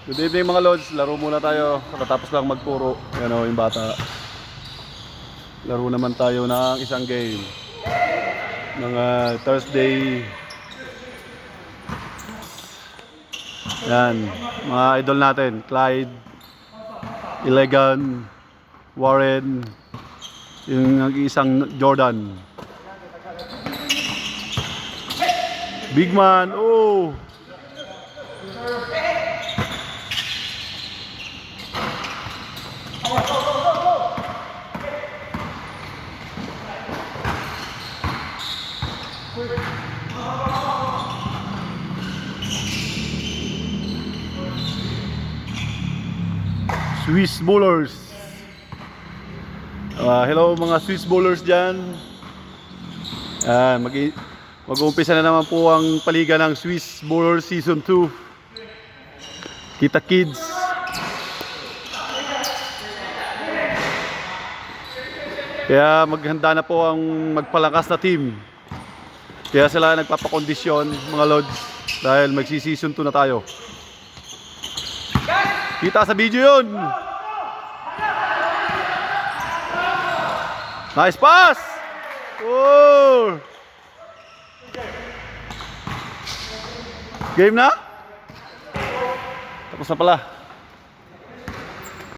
Good evening mga lods, laro muna tayo. Katapos lang magpuro. Yan o yung bata. Laro naman tayo ng isang game. Mga Thursday. Yan, mga idol natin. Clyde, Illegan, Warren, yung isang Jordan. Big man, oh! Swiss bowlers. Hello mga Swiss bowlers dyan. Mag-uumpisa na naman po ang paliga ng Swiss Bowlers Season 2. Kita kids. Kaya maghanda na po ang magpalakas na team. Kaya sila nagpapakondisyon mga lods. Dahil magsi-season 2 na tayo. Kita sa video yun. Nice pass. Oh. Game na? Tapos na pala.